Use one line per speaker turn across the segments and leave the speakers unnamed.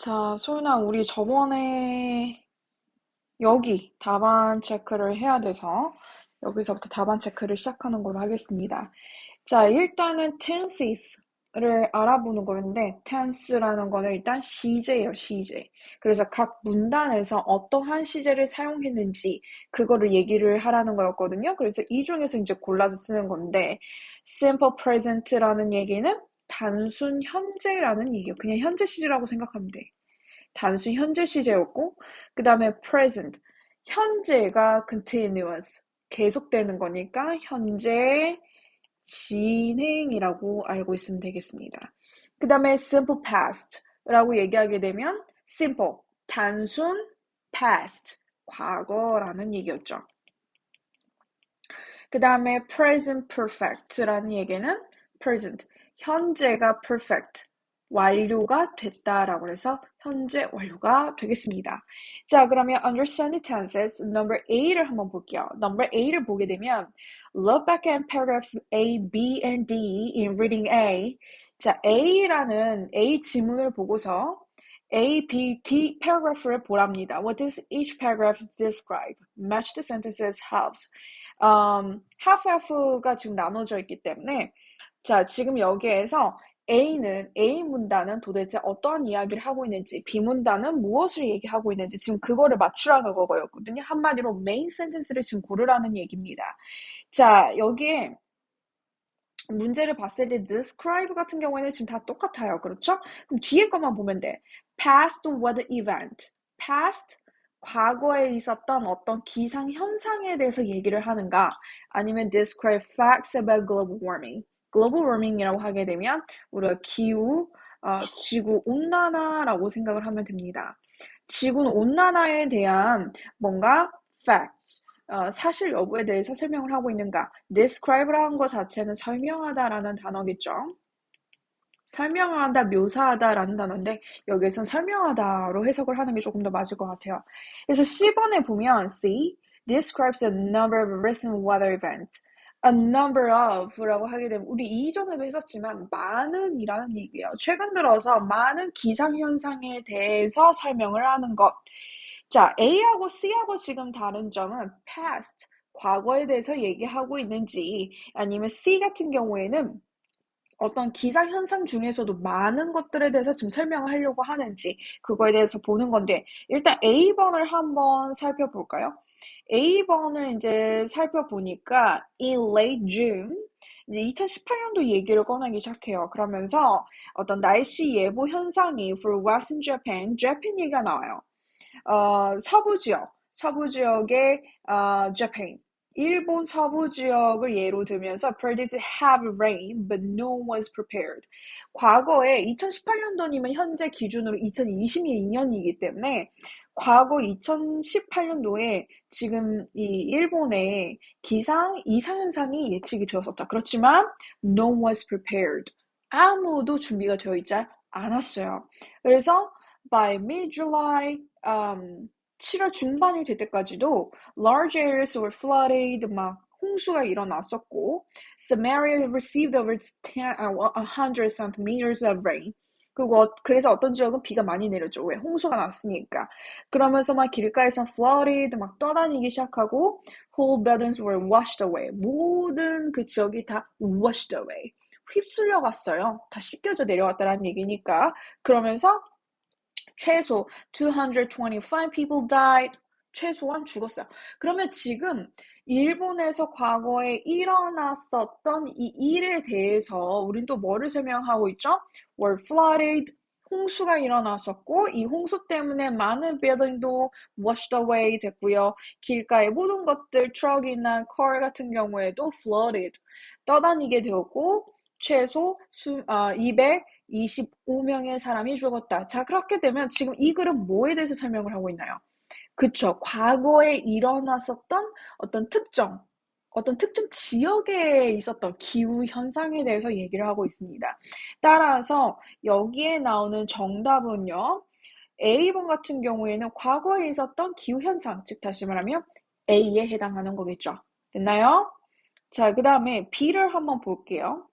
자, 소윤아, 우리 저번에 여기 답안 체크를 해야 돼서 여기서부터 답안 체크를 시작하는 걸로 하겠습니다. 자, 일단은 tenses를 알아보는 거였는데 tense라는 거는 일단 시제예요, 시제. 그래서 각 문단에서 어떠한 시제를 사용했는지 그거를 얘기를 하라는 거였거든요. 그래서 이 중에서 이제 골라서 쓰는 건데 simple present라는 얘기는 단순 현재라는 얘기예요. 그냥 현재 시제라고 생각하면 돼. 단순 현재 시제였고, 그 다음에 present. 현재가 continuous. 계속되는 거니까 현재 진행이라고 알고 있으면 되겠습니다. 그 다음에 simple past라고 얘기하게 되면 simple. 단순 past. 과거라는 얘기였죠. 그 다음에 present perfect라는 얘기는 present. 현재가 perfect. 완료가 됐다라고 해서 현재 완료가 되겠습니다. 자, 그러면 understand the tenses number 8을 한번 볼게요. number 8을 보게 되면 look back at paragraphs A, B, and D in reading A. 자, A라는 A 지문을 보고서 A, B, D paragraph를 보랍니다. What does each paragraph describe? Match the sentences helps. half-half가 지금 나눠져 있기 때문에 자, 지금 여기에서 A 문단은 도대체 어떠한 이야기를 하고 있는지, B 문단은 무엇을 얘기하고 있는지 지금 그거를 맞추라는 거였거든요. 한마디로 메인 센텐스를 지금 고르라는 얘기입니다. 자, 여기에 문제를 봤을 때 describe 같은 경우에는 지금 다 똑같아요. 그렇죠? 그럼 뒤에 것만 보면 돼. past weather event. past 과거에 있었던 어떤 기상 현상에 대해서 얘기를 하는가? 아니면 describe facts about global warming. global warming이라고 하게 되면 우리가 기후, 지구 온난화라고 생각을 하면 됩니다. 지구 온난화에 대한 뭔가 facts, 사실 여부에 대해서 설명을 하고 있는가? describe라는 것 자체는 설명하다라는 단어겠죠. 설명하다, 묘사하다라는 단어인데 여기에선 설명하다로 해석을 하는 게 조금 더 맞을 것 같아요. 그래서 C번에 보면 C describes a number of recent weather events. A number of라고 하게 되면 우리 이전에도 했었지만 많은이라는 얘기예요. 최근 들어서 많은 기상현상에 대해서 설명을 하는 것. 자, A하고 C하고 지금 다른 점은 past, 과거에 대해서 얘기하고 있는지 아니면 C 같은 경우에는 어떤 기상현상 중에서도 많은 것들에 대해서 지금 설명을 하려고 하는지 그거에 대해서 보는 건데 일단 A번을 한번 살펴볼까요? A번을 이제 살펴보니까 in late June 이제 2018년도 얘기를 꺼내기 시작해요. 그러면서 어떤 날씨 예보 현상이 for Western Japan, Japan 얘기가 나와요. 서부 지역, 서부 지역의 Japan, 일본 서부 지역을 예로 들면서 predict have rain, but no one was prepared. 과거에 2018년도니면 현재 기준으로 2022년이기 때문에 과거 2018년도에 지금 이 일본의 기상 이상현상이 예측이 되었었다. 그렇지만 no one was prepared. 아무도 준비가 되어 있지 않았어요. 그래서 by mid-July 7월 중반이 될 때까지도 large areas were flooded, 막 홍수가 일어났었고 Samaria received over 100 centimeters of rain. 그리고 그래서 어떤 지역은 비가 많이 내렸죠. 왜? 홍수가 났으니까. 그러면서 막 길가에서 flooded, 막 떠다니기 시작하고 whole buildings were washed away. 모든 그 지역이 다 washed away. 휩쓸려 갔어요. 다 씻겨져 내려왔다라는 얘기니까. 그러면서 최소 225 people died. 최소한 죽었어요. 그러면 지금 일본에서 과거에 일어났었던 이 일에 대해서 우린 또 뭐를 설명하고 있죠? were flooded. 홍수가 일어났었고 이 홍수 때문에 많은 빌딩도 washed away 됐고요. 길가의 모든 것들, 트럭이나 car 같은 경우에도 flooded. 떠다니게 되었고 최소 225명의 사람이 죽었다. 자, 그렇게 되면 지금 이 글은 뭐에 대해서 설명을 하고 있나요? 그쵸. 과거에 일어났었던 어떤 특정 지역에 있었던 기후 현상에 대해서 얘기를 하고 있습니다. 따라서 여기에 나오는 정답은요. A번 같은 경우에는 과거에 있었던 기후 현상, 즉 다시 말하면 A에 해당하는 거겠죠. 됐나요? 자, 그 다음에 B를 한번 볼게요.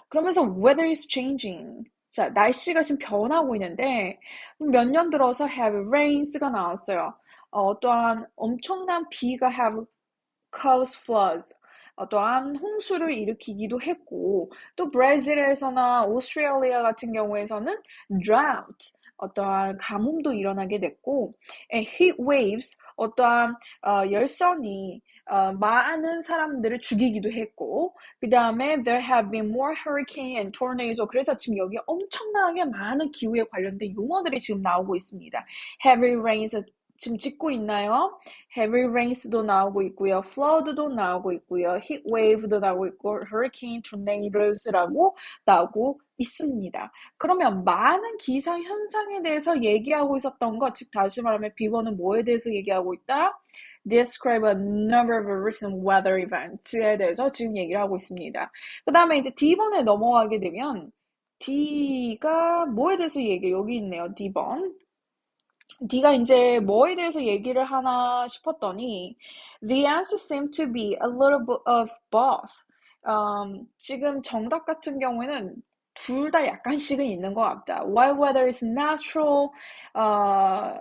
그러면서 weather is changing. 자, 날씨가 지금 변하고 있는데 몇 년 들어서 have rains가 나왔어요. 어떠한 엄청난 비가 have cause floods. 어떠한 홍수를 일으키기도 했고, 또 브라질에서나 오스트레일리아 같은 경우에서는 drought, 어떠한 가뭄도 일어나게 됐고, heat waves, 어떠한 열선이 많은 사람들을 죽이기도 했고, 그 다음에 there have been more hurricane and tornadoes. 그래서 지금 여기 엄청나게 많은 기후에 관련된 용어들이 지금 나오고 있습니다. heavy rains 지금 짓고 있나요? heavy rains도 나오고 있고요. flood도 나오고 있고요. heat wave도 나오고 있고 hurricane, tornados라고 나오고 있습니다. 그러면 많은 기상 현상에 대해서 얘기하고 있었던 것, 즉 다시 말하면 B1은 뭐에 대해서 얘기하고 있다? Describe a number of recent weather events에 대해서 지금 얘기를 하고 있습니다. 그 다음에 이제 D번에 넘어가게 되면 D가 뭐에 대해서 얘기해요? 여기 있네요. D번. D가 이제 뭐에 대해서 얘기를 하나 싶었더니 the answer seemed to be a little bit of both. 지금 정답 같은 경우에는 둘 다 약간씩은 있는 것 같다. While weather is natural,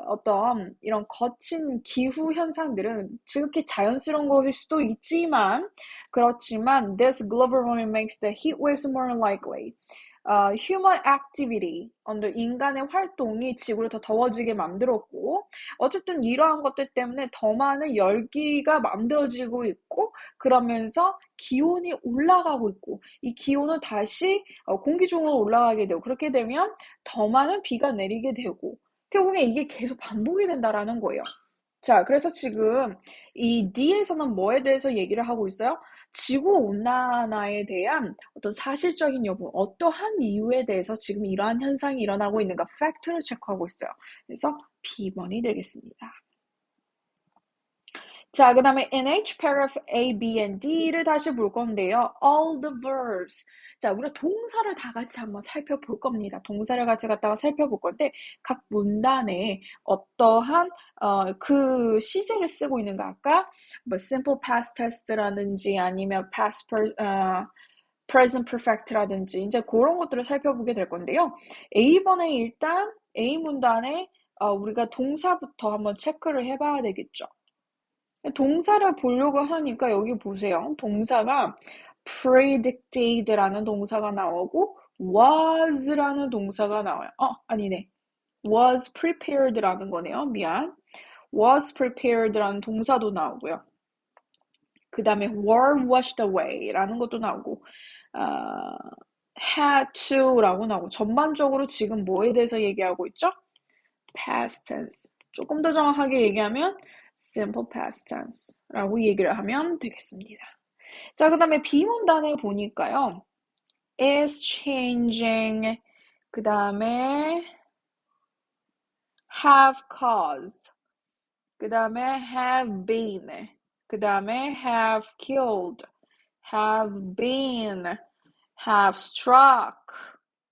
어떤 이런 거친 기후 현상들은 지극히 자연스러운 것일 수도 있지만 그렇지만 this global warming makes the heat waves more likely. human activity, 인간의 활동이 지구를 더 더워지게 만들었고, 어쨌든 이러한 것들 때문에 더 많은 열기가 만들어지고 있고, 그러면서 기온이 올라가고 있고, 이 기온은 다시 공기 중으로 올라가게 되고, 그렇게 되면 더 많은 비가 내리게 되고, 결국에 이게 계속 반복이 된다라는 거예요. 자, 그래서 지금 이 D에서는 뭐에 대해서 얘기를 하고 있어요? 지구온난화에 대한 어떤 사실적인 여부, 어떠한 이유에 대해서 지금 이러한 현상이 일어나고 있는가, 팩트를 체크하고 있어요. 그래서 B번이 되겠습니다. 자, 그 다음에 in each paragraph A, B, and D를 다시 볼 건데요. All the verbs. 자, 우리가 동사를 다 같이 한번 살펴볼 겁니다. 동사를 같이 갖다가 살펴볼 건데 각 문단에 어떠한 그 시제를 쓰고 있는가, 아까 뭐 simple past tense라든지 아니면 present perfect라든지 이제 그런 것들을 살펴보게 될 건데요. A번에 일단 A 문단에 우리가 동사부터 한번 체크를 해봐야 되겠죠. 동사를 보려고 하니까 여기 보세요. 동사가 predicted라는 동사가 나오고 was라는 동사가 나와요. 아니네. was prepared라는 거네요. 미안. was prepared라는 동사도 나오고요. 그 다음에 were washed away라는 것도 나오고 had to라고 나오고 전반적으로 지금 뭐에 대해서 얘기하고 있죠? past tense. 조금 더 정확하게 얘기하면 simple past tense라고 얘기를 하면 되겠습니다. 자, 그 다음에 비문단에 보니까요. is changing, 그 다음에 have caused, 그 다음에 have been, 그 다음에 have killed, have been, have struck.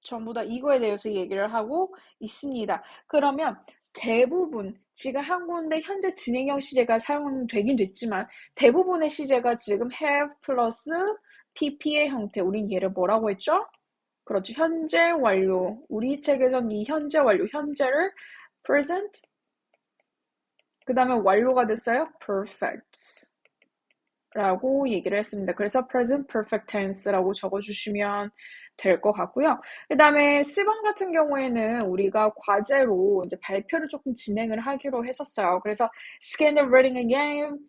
전부 다 이거에 대해서 얘기를 하고 있습니다. 그러면 대부분 지금 한 군데 현재 진행형 시제가 사용되긴 됐지만 대부분의 시제가 지금 have 플러스 pp의 형태. 우린 얘를 뭐라고 했죠? 그렇죠. 현재 완료. 우리 책에선 이 현재 완료. 현재를 present. 그 다음에 완료가 됐어요. perfect. 라고 얘기를 했습니다. 그래서 present perfect tense라고 적어주시면 될 것 같고요. 그 다음에 C번 같은 경우에는 우리가 과제로 이제 발표를 조금 진행을 하기로 했었어요. 그래서 scan the reading again,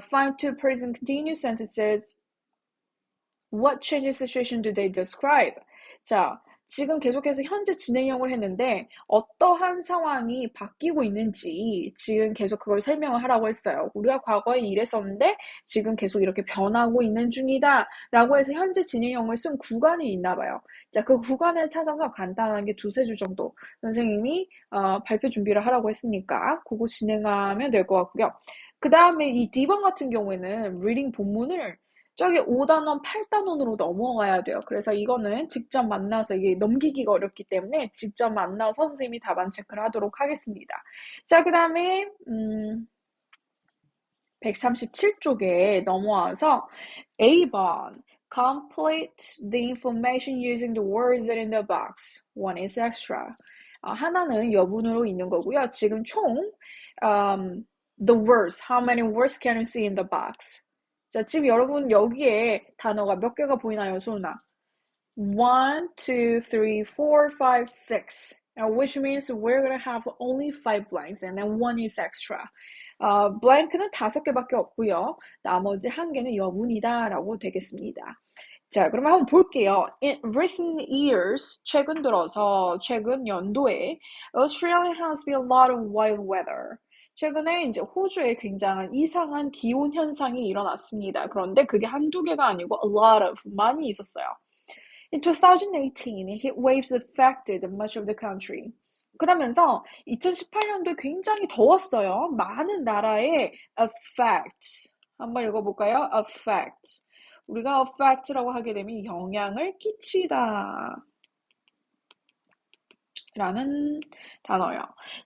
find two present continuous sentences. What change situation do they describe? 자, 지금 계속해서 현재 진행형을 했는데 어떠한 상황이 바뀌고 있는지 지금 계속 그걸 설명을 하라고 했어요. 우리가 과거에 이랬었는데 지금 계속 이렇게 변하고 있는 중이다 라고 해서 현재 진행형을 쓴 구간이 있나 봐요. 자, 그 구간을 찾아서 간단하게 두세 줄 정도 선생님이 발표 준비를 하라고 했으니까 그거 진행하면 될 것 같고요. 그 다음에 이 D번 같은 경우에는 리딩 본문을 저기 5단원, 8단원으로 넘어가야 돼요. 그래서 이거는 직접 만나서 이게 넘기기가 어렵기 때문에 직접 만나서 선생님이 답안 체크를 하도록 하겠습니다. 자, 그 다음에 137쪽에 넘어와서 A번 complete the information using the words in the box. One is extra. 하나는 여분으로 있는 거고요. 지금 총 the words, how many words can you see in the box? 자, 지금 여러분 여기에 단어가 몇 개가 보이나요, 소은아? 1, 2, 3, 4, 5, 6. Which means we're gonna have only 5 blanks and then 1 is extra. blank는 5개밖에 없고요. 나머지 1개는 여분이다라고 되겠습니다. 자, 그러면 한번 볼게요. In recent years, 최근 들어서, 최근 연도에 Australia has been a lot of wild weather. 최근에 이제 호주에 굉장한 이상한 기온 현상이 일어났습니다. 그런데 그게 한두 개가 아니고 a lot of, 많이 있었어요. In 2018, heat waves affected much of the country. 그러면서 2018년도에 굉장히 더웠어요. 많은 나라에 affect. 한번 읽어볼까요? affect. 우리가 affect라고 하게 되면 영향을 끼치다 라는 단어요.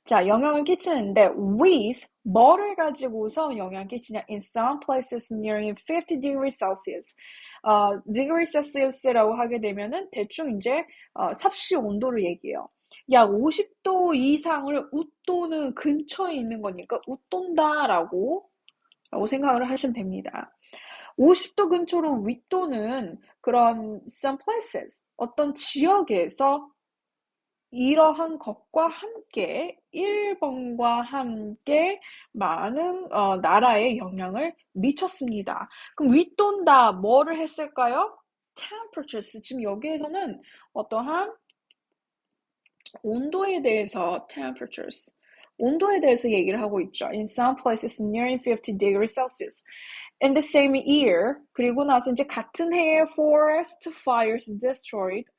자, 영향을 끼치는데 with 뭐를 가지고서 영향을 끼치냐? In some places nearing 50 degrees Celsius. degree Celsius라고 하게 되면은 대충 이제 섭씨 온도를 얘기해요. 약 50도 이상을 웃도는 근처에 있는 거니까 웃돈다라고 생각을 하시면 됩니다. 50도 근처로 윗도는 그런 some places, 어떤 지역에서 이러한 것과 함께 1번과 함께 많은 나라에 영향을 미쳤습니다. 그럼 윗돈다 뭐를 했을까요? temperatures. 지금 여기에서는 어떠한 온도에 대해서 temperatures. 온도에 대해서 얘기를 하고 있죠. In some places nearing 50 degrees Celsius. In the same year, 그리고 나서 이제 같은 해에 forest fires destroyed.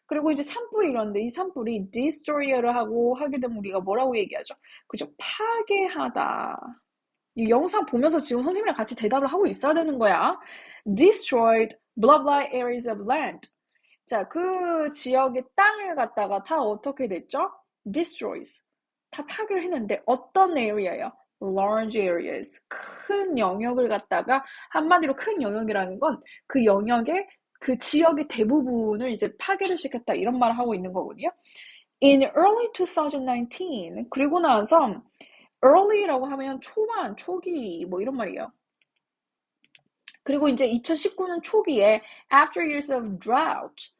그리고 이제 산불이 일어났는데 이 산불이 destroy를 하고 하게 되면 우리가 뭐라고 얘기하죠? 그죠? 파괴하다. 이 영상 보면서 지금 선생님이랑 같이 대답을 하고 있어야 되는 거야. destroyed blah blah areas of land. 자, 그 지역의 땅을 갖다가 다 어떻게 됐죠? destroys. 다 파괴를 했는데 어떤 area예요? large areas. 큰 영역을 갖다가 한마디로 큰 영역이라는 건 그 영역의 그 지역의 대부분을 이제 파괴를 시켰다 이런 말을 하고 있는 거거든요. In early 2019 그리고 나서 early라고 하면 초반, 초기 뭐 이런 말이에요. 그리고 이제 2019년 초기에 after years of drought,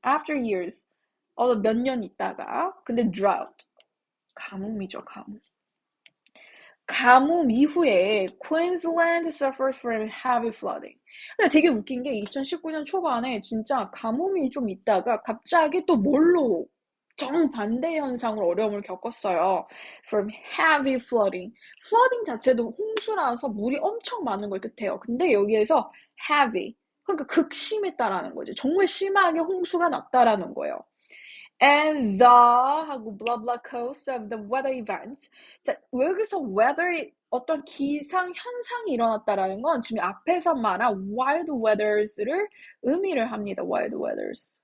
after years 몇 년 있다가 근데 drought 가뭄이죠, 가뭄. 가뭄 이후에 Queensland suffered from heavy flooding. 근데 되게 웃긴 게 2019년 초반에 진짜 가뭄이 좀 있다가 갑자기 또 뭘로 정반대 현상으로 어려움을 겪었어요. From heavy flooding. flooding 자체도 홍수라서 물이 엄청 많은 걸 뜻해요. 근데 여기에서 heavy. 그러니까 극심했다라는 거죠. 정말 심하게 홍수가 났다라는 거예요. And the 하고 blah blah cause of the weather events. 자, 여기서 weather 어떤 기상 현상이 일어났다라는 건 지금 앞에서 말한 wild weathers를 의미를 합니다. wild weathers.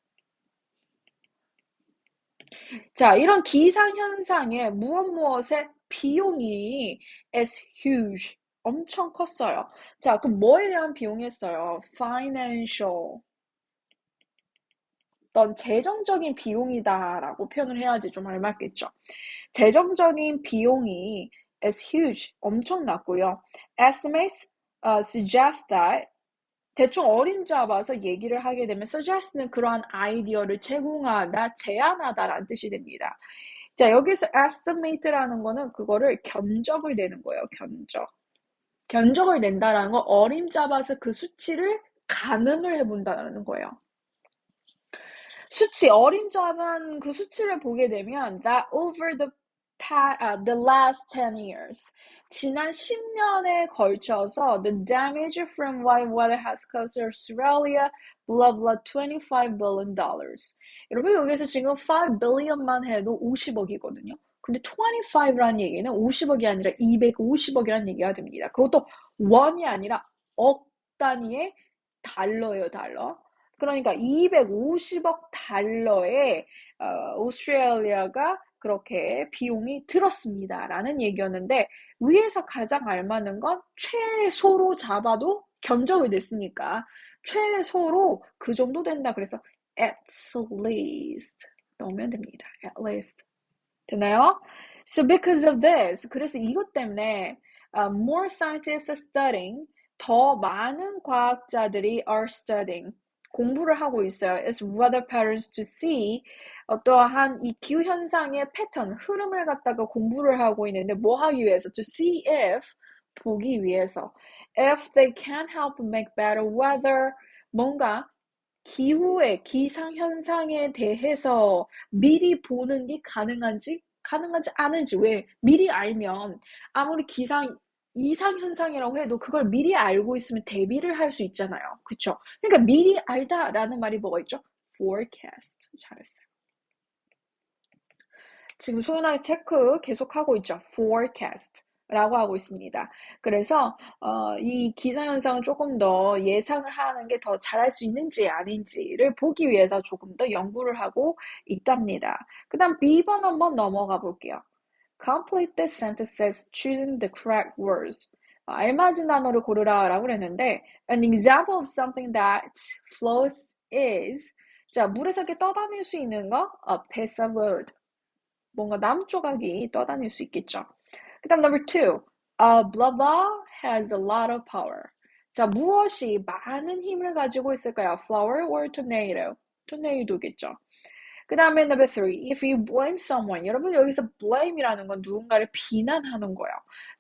자, 이런 기상 현상에 무엇의 비용이 is huge. 엄청 컸어요. 자, 그럼 뭐에 대한 비용이었어요? financial. 어떤 재정적인 비용이다라고 표현을 해야지 좀 알맞겠죠. 재정적인 비용이 is huge, 엄청났고요. Estimates suggest that 대충 어림잡아서 얘기를 하게 되면 suggest는 그러한 아이디어를 제공하다, 제안하다라는 뜻이 됩니다. 자, 여기서 estimate라는 거는 그거를 견적을 내는 거예요. 견적을 낸다라는 건 어림잡아서 그 수치를 가늠을 해본다는 거예요. 수치, 어림잡은 그 수치를 보게 되면 that over the last 10 years, 지난 10년에 걸쳐서 the damage from wild weather has cost Australia blah blah 25 billion dollars. 여러분 여기서 지금 5 billion만 해도 50억이거든요. 근데 25라는 얘기는 50억이 아니라 250억이라는 얘기가 됩니다. 그것도 원이 아니라 억 단위의 달러예요, 달러. 그러니까 250억 달러에 오스트레일리아가 그렇게 비용이 들었습니다라는 얘기였는데 위에서 가장 알맞는 건 최소로 잡아도 견적이 됐으니까 최소로 그 정도 된다. 그래서 at least 넣으면 됩니다. at least. 되나요? So because of this, 그래서 이것 때문에 more scientists are studying, 더 많은 과학자들이 are studying, 공부를 하고 있어요. It's weather patterns to see, 어떠한 이 기후현상의 패턴, 흐름을 갖다가 공부를 하고 있는데 뭐 하기 위해서? To see if, 보기 위해서. If they can help make better weather, 뭔가 기후의 기상현상에 대해서 미리 보는 게 가능하지 않은지. 왜? 미리 알면 아무리 이상현상이라고 해도 그걸 미리 알고 있으면 대비를 할 수 있잖아요. 그쵸? 그러니까 미리 알다라는 말이 뭐가 있죠? forecast. 잘했어요. 지금 소연하게 체크 계속하고 있죠. forecast. 라고 하고 있습니다. 그래서 이 기상현상을 조금 더 예상을 하는 게 더 잘할 수 있는지 아닌지를 보기 위해서 조금 더 연구를 하고 있답니다. 그 다음 B번 한번 넘어가 볼게요. Complete the sentences choosing the correct words. 알맞은 단어를 고르라 라고 그랬는데 An example of something that floats is, 자, 물에서 이렇게 떠다닐 수 있는 거, a piece of wood. 뭔가 나무 조각이 떠다닐 수 있겠죠. 그 다음 number two, blah blah has a lot of power. 자, 무엇이 많은 힘을 가지고 있을까요? Flower or tornado? tornado겠죠. 그 다음에 number three, if you blame someone. 여러분 여기서 blame이라는 건 누군가를 비난하는 거예요.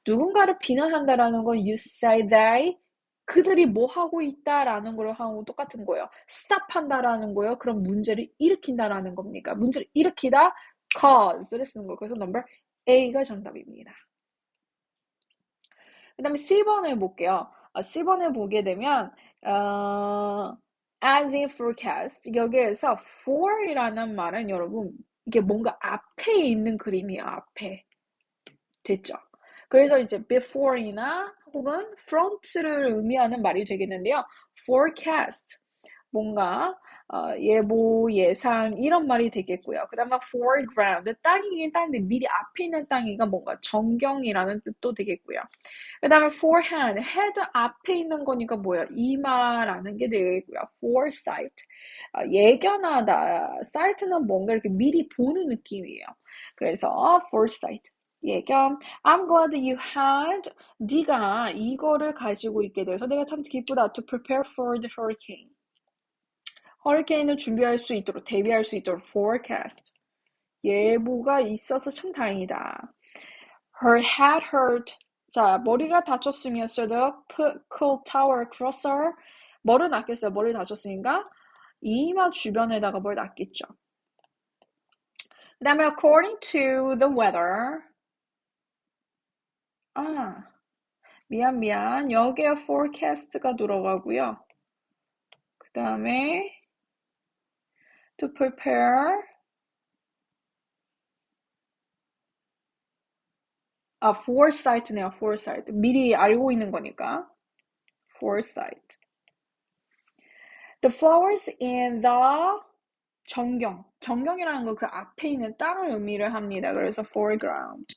누군가를 비난한다라는 건 you say they, 그들이 뭐 하고 있다라는 거를 하고 똑같은 거예요. stop 한다라는 거예요. 그럼 문제를 일으킨다라는 겁니까? 문제를 일으키다, cause를 쓰는 거예요. 그래서 number A가 정답입니다. 그 다음에 C번에 볼게요. C번에 보게 되면 as in forecast, 여기에서 for이라는 말은 여러분 이게 뭔가 앞에 있는 그림이에요. 앞에. 됐죠? 그래서 이제 before이나 혹은 front를 의미하는 말이 되겠는데요. forecast, 뭔가 예보, 예상 이런 말이 되겠고요. 그 다음에 foreground, 땅이긴 땅인데 미리 앞에 있는 땅이가 뭔가 전경이라는 뜻도 되겠고요. 그 다음에 forehand, head 앞에 있는 거니까 뭐예요? 이마라는 게 되겠고요. foresight, 예견하다. sight는 뭔가 이렇게 미리 보는 느낌이에요. 그래서 foresight, 예견. I'm glad you had, 네가 이거를 가지고 있게 돼서 내가 참 기쁘다. To prepare for the hurricane. 허리케인을 준비할 수 있도록, 대비할 수 있도록 forecast. 예보가 있어서 참 다행이다. Her head hurt. 자, 머리가 다쳤으면 the could tower across her. 뭐를 놨겠어요? 머리 다쳤으니까 이마 주변에다가 뭘 놨겠죠. 그 다음에 according to the weather. 미안. 여기에 forecast가 들어가고요. 그 다음에 to prepare. foresight네요. foresight. 미리 알고 있는 거니까. foresight. The flowers in the 정경. 정경이라는 거 그 앞에 있는 땅을 의미를 합니다. 그래서 foreground.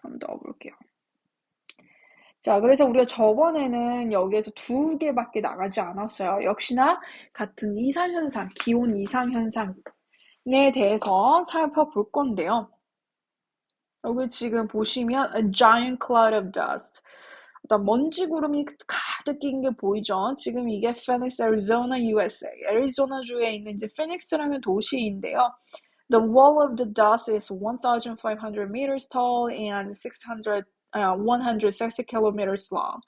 한번 넣어볼게요. 자, 그래서 우리가 저번에는 여기에서 2개밖에 나가지 않았어요. 역시나 같은 이상현상, 기온 이상현상에 대해서 살펴볼 건데요. 여기 지금 보시면 a giant cloud of dust. 어떤 먼지 구름이 가득 낀 게 보이죠? 지금 이게 Phoenix, Arizona, USA. 애리조나주에 있는 이제 피닉스라는 도시인데요. The wall of the dust is 1,500 meters tall and 160 kilometers long.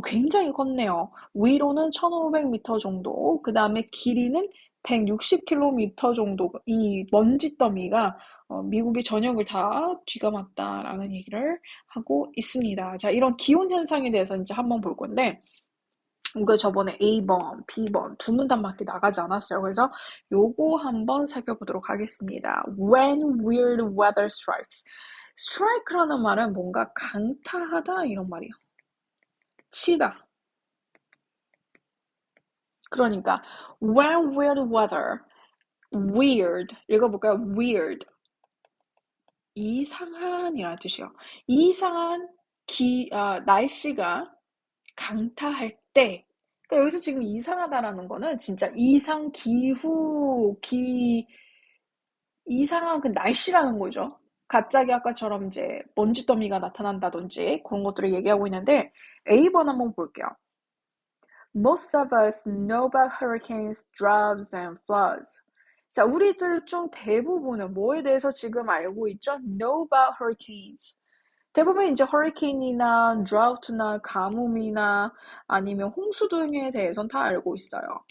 굉장히 컸네요. 위로는 1,500m 정도, 그 다음에 길이는 160km 정도. 이 먼지 더미가 미국의 전역을 다 쥐감았다라는 얘기를 하고 있습니다. 자, 이런 기온 현상에 대해서 이제 한번 볼 건데, 우리가 저번에 A번, B번 두 문단밖에 나가지 않았어요. 그래서 요거 한번 살펴보도록 하겠습니다. When weird weather strikes. strike라는 말은 뭔가 강타하다 이런 말이에요. 치다. 그러니까 when weird weather, weird 읽어볼까요? weird, 이상한이라는 뜻이에요. 이상한 날씨가 강타할 때 그러니까 여기서 지금 이상하다라는 거는 진짜 이상한 그 날씨라는 거죠. 갑자기 아까처럼 이제 먼지더미가 나타난다든지 그런 것들을 얘기하고 있는데 A번 한번 볼게요. Most of us know about hurricanes, droughts, and floods. 자, 우리들 중 대부분은 뭐에 대해서 지금 알고 있죠? Know about hurricanes. 대부분 이제 허리케인이나 드라우트나 가뭄이나 아니면 홍수 등에 대해서는 다 알고 있어요.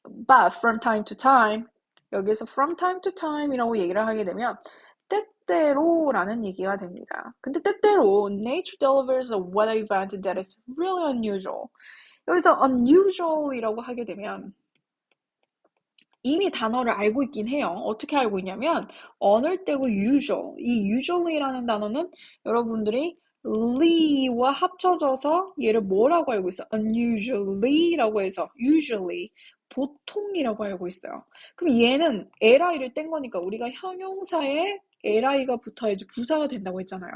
But from time to time, 여기서 from time to time이라고 얘기를 하게 되면 때때로라는 얘기가 됩니다. 근데 때때로 nature delivers a weather event that is really unusual. 여기서 unusual이라고 하게 되면 이미 단어를 알고 있긴 해요. 어떻게 알고 있냐면 언을 떼고 usual. 이 usually라는 단어는 여러분들이 ly와 합쳐져서 얘를 뭐라고 알고 있어? unusually라고 해서 usually 보통이라고 알고 있어요. 그럼 얘는 li를 뗀 거니까 우리가 형용사에 li가 붙어야지 부사가 된다고 했잖아요.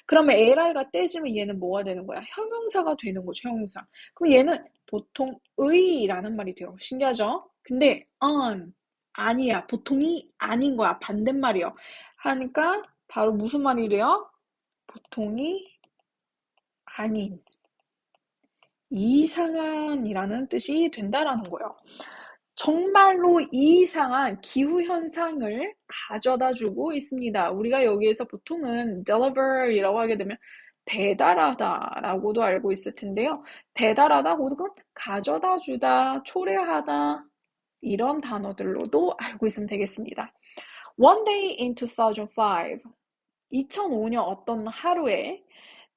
그러면 li가 떼지면 얘는 뭐가 되는 거야? 형용사가 되는 거죠, 형용사. 그럼 얘는 보통의라는 말이 돼요. 신기하죠? 근데 아니야. 보통이 아닌 거야. 반대말이요. 하니까 바로 무슨 말이 돼요? 보통이 아닌 이상한이라는 뜻이 된다라는 거예요. 정말로 이상한 기후현상을 가져다 주고 있습니다. 우리가 여기에서 보통은 deliver이라고 하게 되면 배달하다라고도 알고 있을 텐데요. 배달하다 혹은 가져다 주다, 초래하다 이런 단어들로도 알고 있으면 되겠습니다. One day in 2005, 2005년 어떤 하루에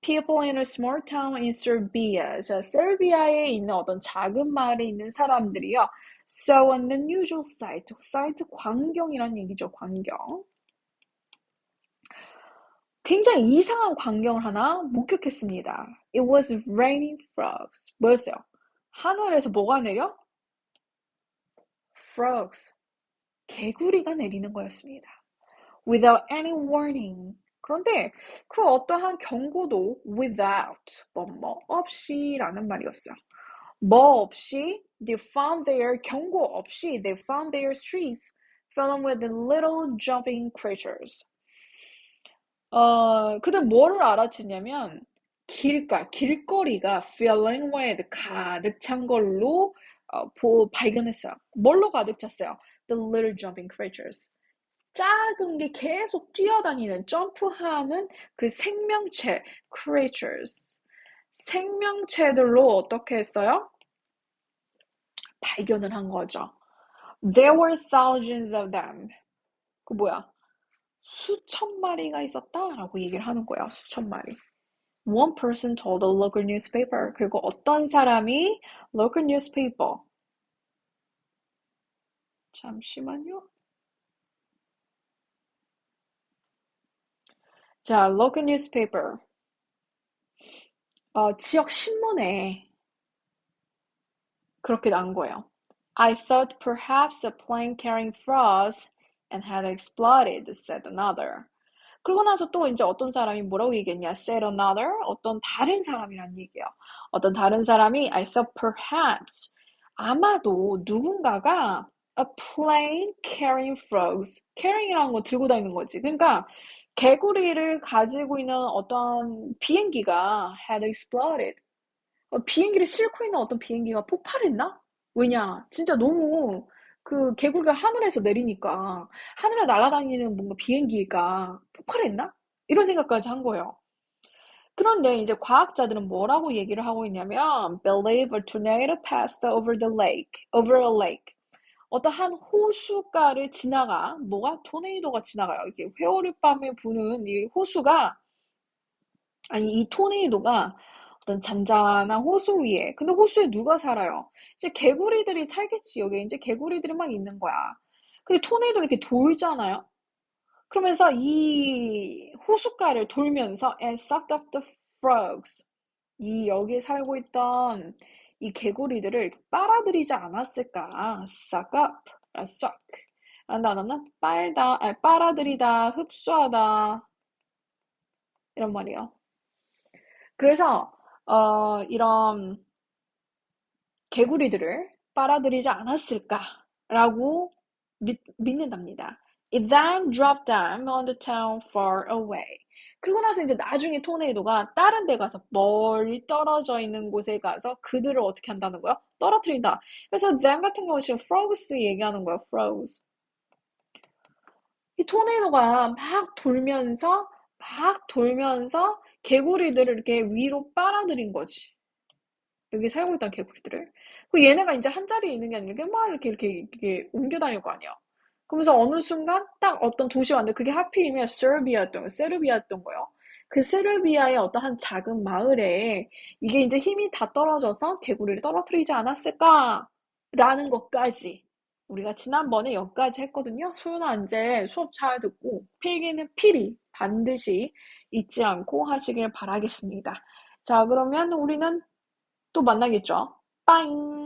people in a small town in Serbia, 자, 세르비아에 있는 어떤 작은 마을에 있는 사람들이요. saw an unusual sight, sight 광경이란 얘기죠, 광경. 굉장히 이상한 광경을 하나 목격했습니다. It was raining frogs. 뭐였어요? 하늘에서 뭐가 내려? frogs. 개구리가 내리는 거였습니다. Without any warning. 그런데 그 어떠한 경고도 without, 뭐 없이라는 말이었어요. 뭐 없이 they found their 경고 없이 they found their streets filling with little jumping creatures. 그는 뭐를 알아챘냐면 길거리가 filling with 가득 찬 걸로 발견했어요. 뭘로 가득 찼어요? The little jumping creatures. 작은 게 계속 뛰어다니는, 점프하는 그 생명체, creatures. 생명체들로 어떻게 했어요? 발견을 한 거죠. There were thousands of them. 그 뭐야? 수천 마리가 있었다라고 얘기를 하는 거야. 수천 마리. One person told a local newspaper. 그리고 어떤 사람이 local newspaper. 잠시만요. 자, local newspaper. 지역 신문에 그렇게 나온 거예요. I thought perhaps a plane carrying frogs and had exploded, said another. 그러고 나서 또 이제 어떤 사람이 뭐라고 얘기했냐? said another. 어떤 다른 사람이란 얘기예요. 어떤 다른 사람이 I thought perhaps 아마도 누군가가 a plane carrying frogs. carrying이라는 거 들고 다니는 거지. 그러니까 개구리를 가지고 있는 어떤 비행기가 had exploded. 비행기를 싣고 있는 어떤 비행기가 폭발했나? 왜냐? 진짜 너무 그 개구리가 하늘에서 내리니까 하늘에 날아다니는 뭔가 비행기가 폭발했나? 이런 생각까지 한 거예요. 그런데 이제 과학자들은 뭐라고 얘기를 하고 있냐면 believe a tornado passed over a lake. 어떠한 호수가를 지나가 뭐가 토네이도가 지나가요. 이게 회오리 밤에 부는 이 호수가 아니 이 토네이도가 어떤 잔잔한 호수 위에 근데 호수에 누가 살아요? 이제 개구리들이 살겠지. 여기 이제 개구리들이 막 있는 거야. 근데 토네이도 이렇게 돌잖아요. 그러면서 이 호숫가를 돌면서 and sucked up the frogs. 이 여기에 살고 있던 이 개구리들을 빨아들이지 않았을까? suck up, suck. 라는 단어는 빨다, 아니, 빨아들이다, 흡수하다 이런 말이에요. 그래서 이런 개구리들을 빨아들이지 않았을까라고 믿는답니다. It then dropped them on the town far away. 그리고 나서 이제 나중에 토네이도가 다른 데 가서 멀리 떨어져 있는 곳에 가서 그들을 어떻게 한다는 거야? 떨어뜨린다. 그래서 then 같은 것이 frogs 얘기하는 거야. frogs. 이 토네이도가 막 돌면서 개구리들을 이렇게 위로 빨아들인 거지. 여기 살고 있던 개구리들을. 그 얘네가 이제 한 자리에 있는 게 아니라 이렇게 막 이렇게 옮겨 다닐 거 아니야. 그러면서 어느 순간 딱 어떤 도시 왔는데 그게 하필이면 세르비아였던 거예요. 그 세르비아의 어떤 한 작은 마을에 이게 이제 힘이 다 떨어져서 개구리를 떨어뜨리지 않았을까라는 것까지 우리가 지난번에 여기까지 했거든요. 소연아 이제 수업 잘 듣고 필기는 필히 반드시 잊지 않고 하시길 바라겠습니다. 자, 그러면 우리는 또 만나겠죠? 빠잉!